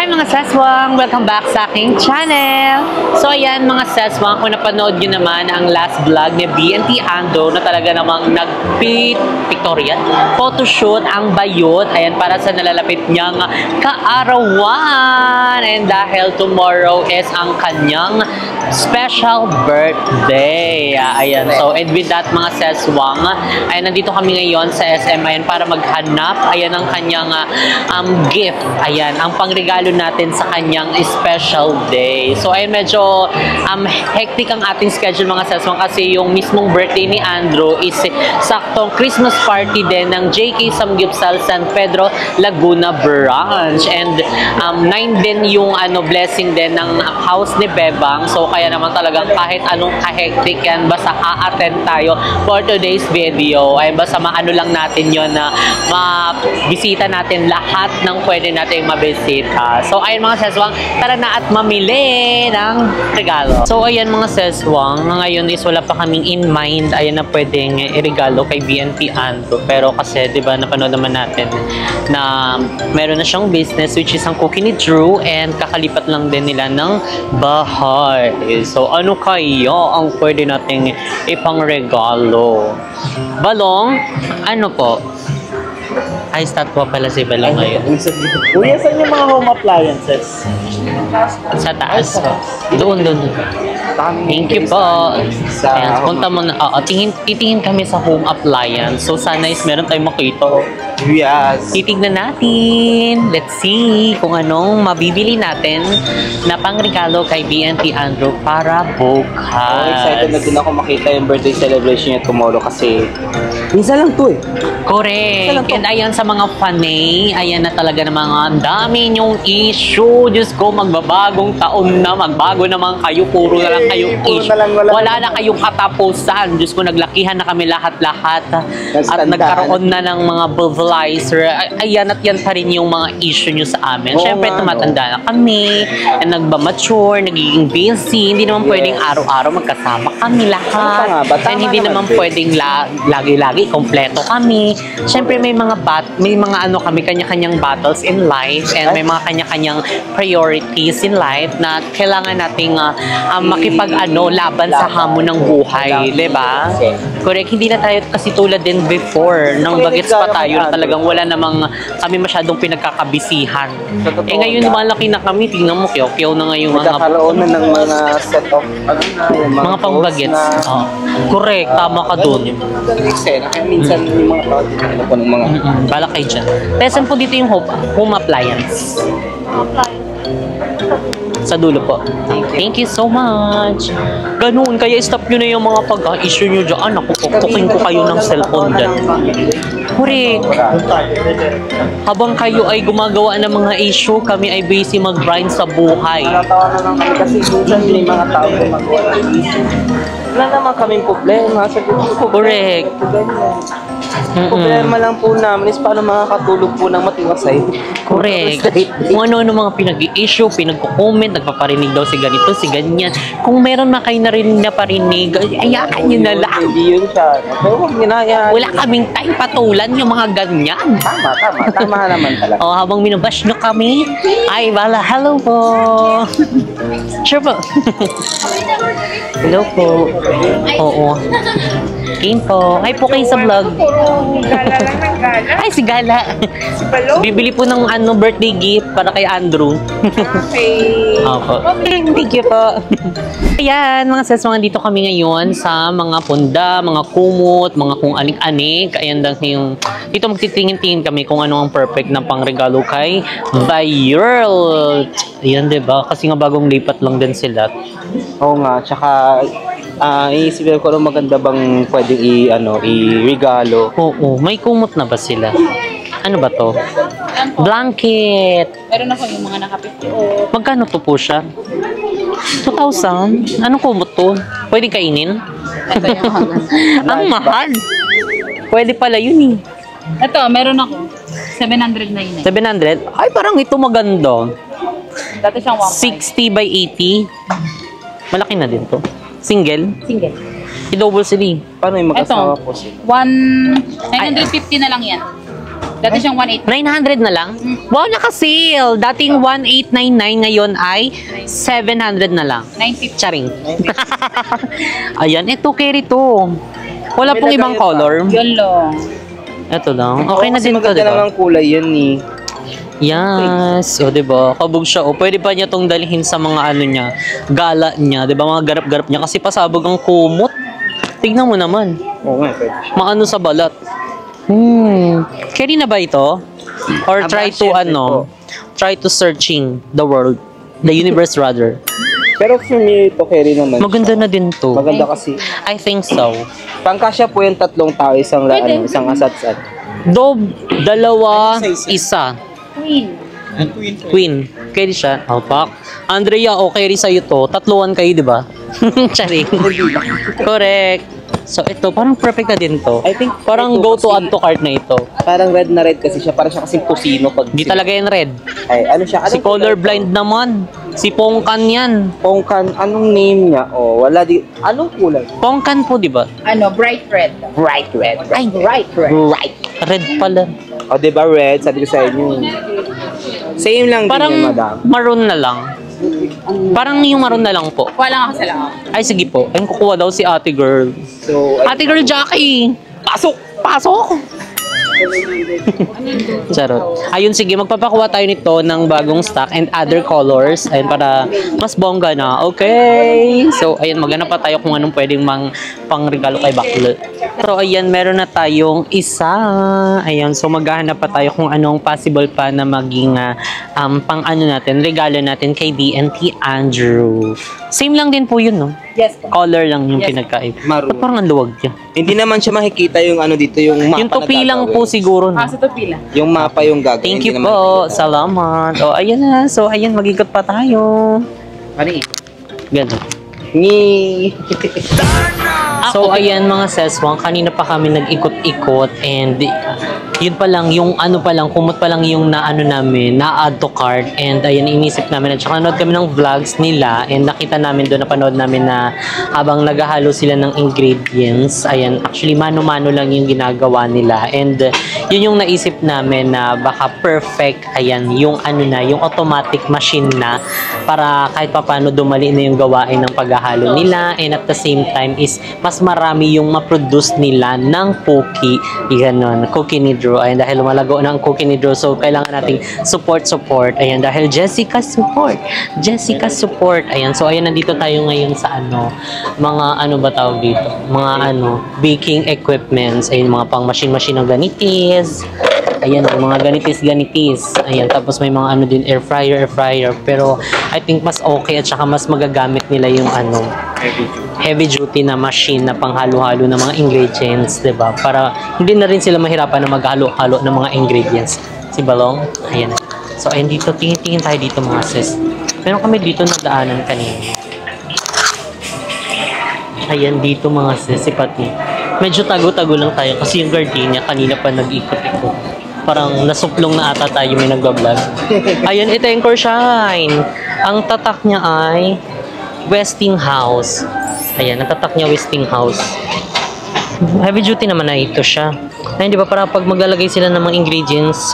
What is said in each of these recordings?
mga seswang! Welcome back sa aking channel! So ayan mga seswang, kung napanood nyo naman ang last vlog ni BNT Andrew na talaga namang nag-pictorial photoshoot ang bayot, ayan, para sa nalalapit niyang kaarawan. And dahil tomorrow is ang kanyang special birthday. Ayan, so and with that mga seswang, ayan, nandito kami ngayon sa SM, ayan, para maghanap, ayan, ang kanyang gift, ayan, ang pangregalo natin sa kanyang special day. So ayun, medyo hectic ang ating schedule mga seswang kasi yung mismong birthday ni Andrew is saktong Christmas party din ng JK Samgyupsal San Pedro Laguna Branch, and 9 din yung blessing din ng house ni Bebang. So kaya naman talagang kahit anong ka-hectic yan, basta a-attend tayo for today's video. Ay basta maano lang natin yon na mabisita natin lahat ng pwede natin mabisita. So ayun mga seswang, tara na at mamili ng regalo. So ayan mga seswang, ngayon is wala pa kaming in mind ayan na pwedeng i-regalo kay BNT Andrew. Pero kasi 'di ba napanood naman natin na meron na siyang business which is ang cookie ni Drew, and kakalipat lang din nila ng bahay. So ano kaya ang pwede nating ipangregalo? Balong? Ano po? Ay, statwa pala si Balong ngayon. Kuya, saan yung mga home appliances? Sa taas. Doon. Thank you po. Ayan, punta mo na. Titingin kami sa home appliance. So, sana is meron tayong makita. Yes. Titignan natin. Let's see kung anong mabibili natin na pangregalo kay BNT Andrew para bukas. Excited na din ako makita yung birthday celebration niya tomorrow kasi minsan lang to eh. Correct. And ayan sa mga fanay, ayan na talaga ng mga dami yung issue. Diyos ko, magbabagong taon na, magbago naman kayo, puro na lang kayong issue. Wala na kayong katapusan. Diyos ko, naglakihan na kami lahat-lahat. At nagkaroon na ng mga bevelizer. Ayan at yan pa rin yung mga issue nyo sa amin. Siyempre, tumatanda na kami, nagba-mature, nagiging busy. Hindi naman pwedeng araw-araw magkasama kami lahat. And hindi naman pwedeng lagi-lagi kompleto kami. Siyempre, may mga kami kanya-kanyang battles in life, and may mga kanya-kanyang priorities in life na kailangan nating laban sa hamon ng buhay, di ba? Correct, hindi na tayo kasi tulad din before nang bagets pa tayo na talagang wala namang kami masyadong pinagkakabisihan. Ngayon malaki na kami, tingnan mo, kiyaw-kiyaw na ngayon nagkakaroon na ng mga set of mga pang-bagets. Correct, tama ka dun. Kaya minsan yung mga tao po ng mga balak kayo dyan. Present po dito yung home appliance. Sa dulo po. Thank you so much. Ganun, kaya stop nyo na yung mga pag-issue nyo dyan. Nakukukin ko kayo ng cellphone dyan. Correct. Habang kayo ay gumagawa ng mga issue, kami ay busy mag-grind sa buhay. Natawa na lang kami kasi minsan may mga tao gumagawa ng issue. Wala naman kaming problema. Correct. Problema lang po namin is paano makakatulog po ng matiwasay. Correct. Kung ano-ano mga pinag-i-issue, pinagko-comment, nagpaparinig daw si ganito, si ganyan. Kung meron na kayo narinig na parinig, ayaan nyo na lang. Hindi yun siya. Pero huwag ginayaan. Wala kaming time patulan yung mga ganyan. Tama naman talaga. Habang minabash nyo kami, ay bala, hello po. Sure po. Hello po. Oo. Game po. Hi po kayo sa vlog. Gala lang ng gala. Ay, si Gala. Si Balong. Bibili po ng birthday gift para kay Andrew. Okay. Opo. Thank you po. Ayan, mga ses, mga dito kami ngayon sa mga punda, mga kumot, mga kung anik-anik. Ayan, dito magtitingin-tingin kami kung ano ang perfect na pangregalo kay Viral. Ayan, diba? Kasi nga bagong lipat lang din sila. Oo nga, tsaka iisipin ko maganda bang pwedeng i-regalo. Oo, may kumot na ba sila? Ano ba to? Blanket. Meron ako yung mga naka-50. Magkano to po siya? 2,000? Anong kumot to? Pwede kainin? Ang mahal. Pwede pala yun eh. Ito, meron ako. 799. 700? Ay, parang ito maganda. Dati siyang 60 by 80. Malaki na din to. Single? Single. I-double sili. Paano yung mag-asawa po? 950 na lang yan. Dati siyang 180. 900 na lang? Wow, naka-sale! Dating 1899, ngayon ay 700 na lang. 950. Charing. Ayan, ito, carry to. Wala pong ibang color. Yun lang. Ito lang. Okay na Kasi din to, maganda diba? lang ang kulay yun eh. Yes. O, diba? Kabog siya. O, pwede pa niya tong dalhin sa mga ano niya, gala niya. Diba? Mga garap-garap niya. Kasi pasabog ang kumot. Tignan mo naman. Oo nga, pwede siya. Maano sa balat. Carry na ba ito? Or try to syempre try to searching the world. The universe rather. Pero for me, ito carry naman. Maganda na din to. Maganda kasi. I think so. Pangkasya po yung 3 tao, isang isang asat-sat. Dalawa, isa. Queen. Queen. Carry siya. Alpak. Andrea, carry sa'yo to. Tatluan kayo, di ba? Charing. Correct. So, ito, parang perfect na din to. I think Parang ito go to kasi- add to cart na ito. Parang red na red kasi siya. Parang siya kasing pusino pag... Di talaga yan red. Ay, ano siya? Si colorblind naman. Si Pongkan yan. Pongkan, anong name niya? Oh, wala di... Anong kulay? Pongkan po, di ba? Ano, bright red. Bright red. Ay, Bright red. right. Red pala. O, di ba red? Sabi ko sa inyo. Same lang Parang din yun, madam. maroon na lang. Parang yung maroon na lang po. Kuha lang ako sa lang. Ay, sige po. Ayun, kukuha daw si ate girl. So, Ate girl Jackie! Pasok! Pasok! Charot. Ayun, sige. Magpapakuha tayo nito ng bagong stock and other colors. Ayun, para mas bongga na. Okay. So, ayun, maghanap pa tayo kung anong pwedeng pangregalo kay Bakla. So, ayan, meron na tayong isa. Ayan, so maghahanap pa tayo kung anong possible pa na maging pang ano natin, regalo natin kay DNT Andrew. Same lang din po yun, no? Yes po. Color lang yung Yes. pinagkaiba. Maroon. Ba't parang ang luwag niya? hindi naman siya makikita yung ano dito, yung mapa Yung tupi na lang gagawin. po siguro, no? Ah, sa tupila. Yung mapa yung gagawin. Thank hindi you naman po. makikita. Salamat. O, ayan na. So, ayan, mag-ikot pa tayo. Ano eh? Ganun. Ni... So, ayan mga seswang, kanina pa kami nag-ikot-ikot and yun pa lang, yung ano pa lang, kumot pa lang yung na-ano namin, na-add to cart and ayan, inisip namin at saka nanood kami ng vlogs nila and nakita namin doon, napanood namin na habang naghahalo sila ng ingredients, ayan, actually mano-mano lang yung ginagawa nila and yun yung naisip namin na baka perfect, ayan, yung ano na, yung automatic machine na para kahit pa paano dumali na yung gawain ng paghahalo nila and at the same time is mas marami yung ma-produce nila ng cookie, ganon, cookie ni Drew. Ayan, dahil lumalago na ang cookie ni Drew, so kailangan nating support. Ayan, dahil Jessica support. Ayan, so ayan, nandito tayo ngayon sa ano, mga ano ba tawag dito? Mga ano, baking equipments. Ayan, mga pang machine ng ganitis. Ayan, mga ganitis. Ayan, tapos may mga ano din, air fryer. Pero I think mas okay at saka mas magagamit nila yung ano, heavy duty na machine na panghalo-halo ng mga ingredients, 'di ba? Para hindi na rin sila mahirapan na maghalo-halo ng mga ingredients. Si Balong, ayan. So, ayun dito, tingin tayo dito mga sis. Meron kami dito na daanan kanina. Ayan dito mga sis, si Pati. Medyo tago-tago lang tayo kasi yung gardenia kanina pa nag-ikot-ikot. Parang nasuplong na ata tayo may nagbablog. Ayan, ito yung Corshine. Ang tatak niya ay Westinghouse. Ayan, ang tatak niya Westinghouse. Heavy duty naman na ito siya. Ayun, di ba, para pag maglalagay sila ng mga ingredients,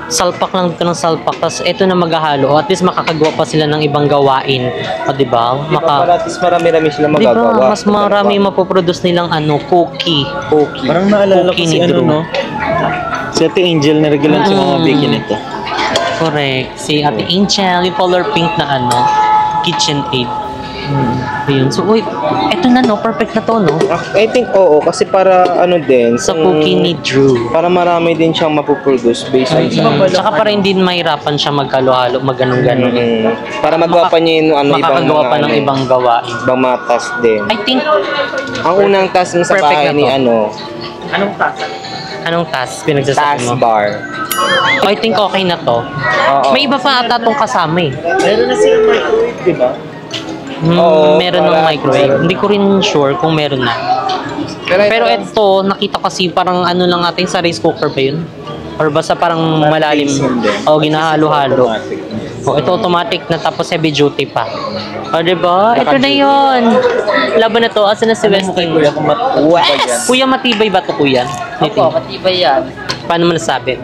salpak lang dito ng salpak, tapos ito na maghahalo, o at least makakagawa pa sila ng ibang gawain. O, di ba? Para at least marami-rami sila Di ba, magagawa. mas marami mapoproduce nilang ano, cookie. Parang naalala ko Cookie si ni Drew. ano, no? Si Ate Angel na regalan sa mga baking nito. Correct. Si Ate Angel, yung color pink na ano, KitchenAid. Ayun. So, uy, eto na, no? Perfect na to, no? I think oo, kasi para ano din, Sa kung- cookie ni Drew. para marami din siyang mapoproduce based on sa... Tsaka para hindi mahirapan siya magkalo-halo, magganong-ganon. Para magawa pa niya yung ano, ibang Makakagawa mga, pa ng ano, ibang gawain. ibang mga task din. I think, Ang unang task niya sa Perfect bahay na ni to. ano, anong task pinagsasabi task mo? bar. I think okay na to. Oo. May iba pa ata tong kasama eh. Meron na silang microwave, di ba? Oo, Meron ng para- microwave. Hindi ko rin sure kung meron na. Pero ito, nakita kasi parang ano lang ating sa rice cooker ba yun? Or basta parang malalim. O, ginahalo-halo. O, ito automatic na tapos heavy duty pa. O, diba? Ito na yun. Laban na to. Asa na si Westing? Wes! Kuya, matibay ba to kuya? Opo, matibay yan. Paano mo nasabi?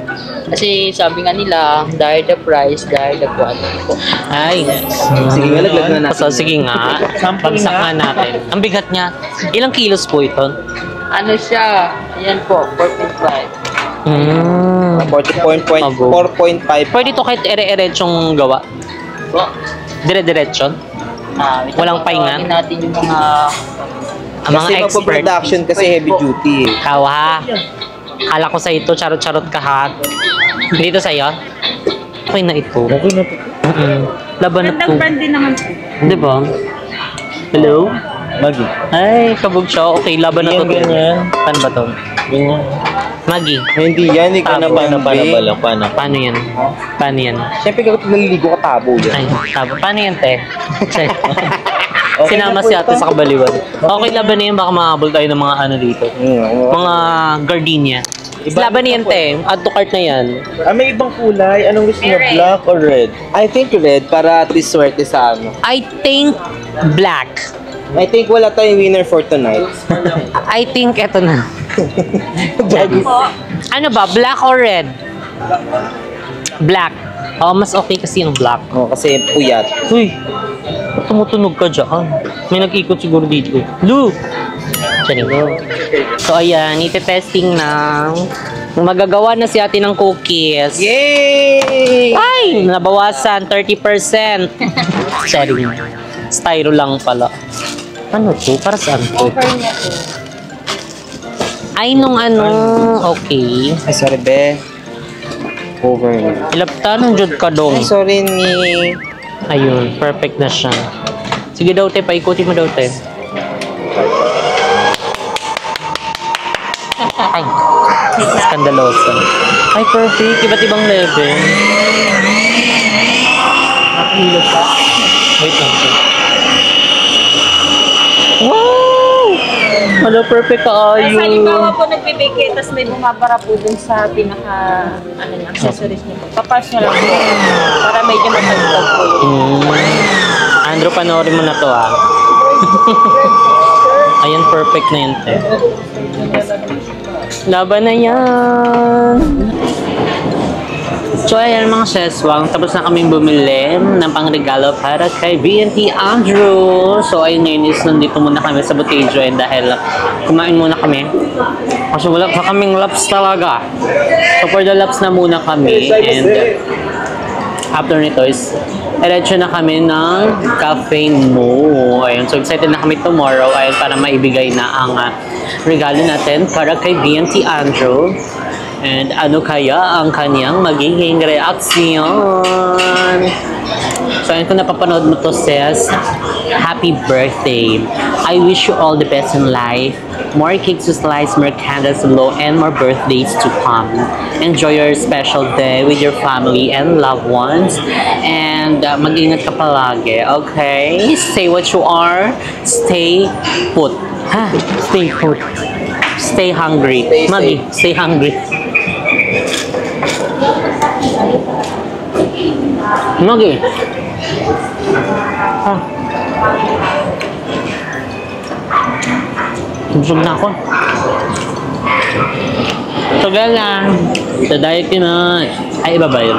Kasi sabi nga nila, dahil the price, dahil the quality po. Ay, Sige nga, laglag na natin. so, sige nga. Bagsak nga natin. Ang bigat niya. Ilang kilos po ito? Ano siya? Ayan po, 4.5. Mm. 4.5. Pwede ito kahit ere-erechong gawa. Po. Dire-diretsyon. Wait, Walang pahinga? tawagin natin yung mga... Ang mga Kasi expert. magpo-production kasi heavy duty eh. Ikaw ha. Kala ko sa ito, charot-charot ka ha. Dito sa'yo? Okay na ito. Okay na po. Laban na to. brand din naman po. Di ba? Hello? Magi. Ay, kabog siya. Okay, laban na to. Ganyan. Paano ba to? Ganyan. Magi. Hindi yan, ikaw na Tabo. paano? Paano yan? Paano yan? Siyempre kapag naliligo ka tabo yan. Ay, tabo. Paano yan, te? Sinama si ate sa kabaliwan. Okay, laban na yan. Baka makahabol tayo ng mga ano dito. Mga gardenia. Laban na yan, te. Add to cart na yan. May ibang kulay. Anong gusto mo? Black or red? I think red para at least swerte sa ano. I think black. I think wala tayong winner for tonight. I think eto na. Ano ba? Black or red? Black. Oh, mas okay kasi yung black. Oh, kasi puyat. Uy, ba't tumutunog ka dyan? May nag-ikot siguro dito. Lu! Diyan. So, ayan, ite-testing na. Magagawa na si ate ng cookies. Yay! Ay! Nabawasan, 30%. Sorry. Styro lang pala. Ano to? Para saan to? Ay, nung ano. Okay. Ay, sorry, be. Over. Ilapta ng jud ka dong. Ay, sorry, ni. Ayun, perfect na siya. Sige daw, te. Paikuti mo daw, te. Ay, skandaloso. Ay, perfect. Iba't ibang level. Wait lang, te. Wow! Ano, perfect ka Sa ayun. halimbawa po nagbibigay, tapos may bumabara po dun sa pinaka, ano na, accessories niyo po. Papas nyo lang po. Para medyo matagtag po yun. Andrew, panoorin mo na to ah. Ayan, perfect na yun, te. Laban na yan! So, ayan mga seswang, tapos na kaming bumili ng pangregalo para kay BNT Andrew. So, ayun ngayon is nandito muna kami sa Botejo and dahil kumain muna kami. Kasi wala pa kaming laps talaga. So, for the laps na muna kami and after nito is diretso na kami ng Cafe Mo. Ayun, so excited na kami tomorrow ayun, para maibigay na ang regalo natin para kay BNT Andrew. And ano kaya ang kanyang magiging reaksyon? So, ayun, kung napapanood mo to, sis, happy birthday. I wish you all the best in life. More cakes to slice, more candles to blow, and more birthdays to come. Enjoy your special day with your family and loved ones. And mag-ingat ka palagi, okay? Stay what you are. Stay put. Ha? Stay put. Stay hungry. Magi, stay hungry. Magi. Ah. Busog na ako. Tagal lang. Tadayag ka na. Ay, iba ba yun?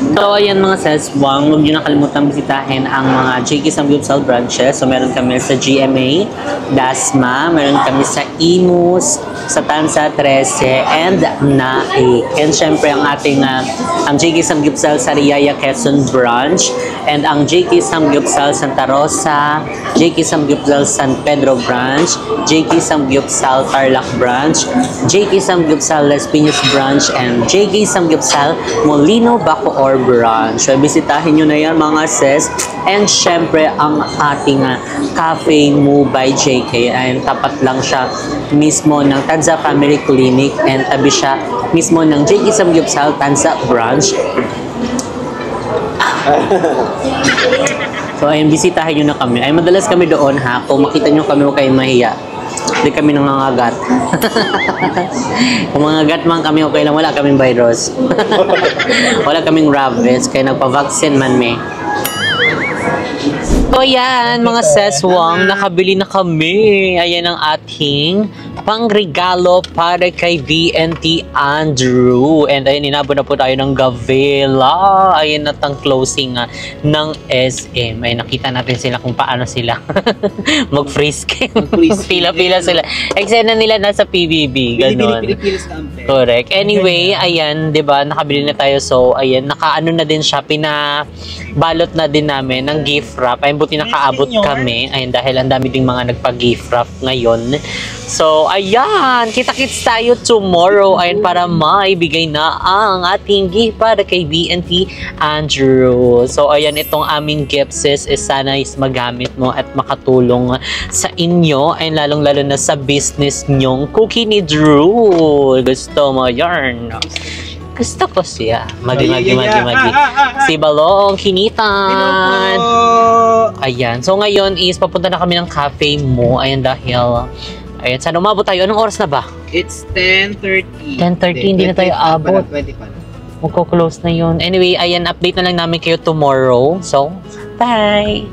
So, ayan mga seswang, huwag nyo nakalimutan bisitahin ang mga JK Samgyeopsal branches. So, meron kami sa GMA, Dasma, meron kami sa Imus, sa Tansa 13, and Naik. And syempre, ang ating ang JK Samgyeopsal sa Riyaya Quezon branch, and ang JK Samgyeopsal Santa Rosa, JK Samgyeopsal San Pedro branch, JK Samgyeopsal Tarlac branch, JK Samgyeopsal Las Piñas branch, and JK Samgyeopsal Molino Bacoor branch. So, bisitahin nyo na yan mga sis. And syempre, ang ating Cafe Mo by JK ay tapat lang siya mismo ng Tanza Family Clinic and tabi siya mismo ng JK Samgyeopsal Tanza branch. So, ayun, bisitahin nyo na kami. Ay, madalas kami doon ha. Kung makita nyo kami, huwag kayong mahiya. Hindi kami nangangagat. Kung mangagat man kami, okay lang. Wala kaming virus. Wala kaming rabies. Kaya nagpa-vaccine man may. So ayan, mga seswang, nakabili na kami. Ayan ang ating pangregalo para kay VNT Andrew. And ayan, inabot na po tayo ng Gavela. Ayan na tang closing ng SM. Ay, nakita natin sila kung paano sila mag-freeze game. Pila-pila sila. Eksena nila nasa PBB. Ganon. Correct. Anyway, ayan, di ba, nakabili na tayo. So, ayan, nakaano na din siya. Pinabalot na din namin ng gift wrap. Ayun, buti nakaabot kami. Ayun, dahil ang dami ding mga nagpa-gift wrap ngayon. So, ayan, kita-kits tayo tomorrow. Ayun, para maibigay na ang ating gift para kay BNT Andrew. So, ayan, itong aming gifts is sana is magamit mo at makatulong sa inyo. Ayun, lalong-lalo na sa business nyong Cookie ni Drew. Gusto mo yarn? Gusto ko siya. Magi. Si Balong Kinitan. Ayan. So ngayon is papunta na kami ng cafe mo. Ayan dahil ayan, sana umabot tayo. Anong oras na ba? It's 10:30. 10:30, hindi na tayo abot. Magko-close na yun. Anyway, ayan, update na lang namin kayo tomorrow. So, bye!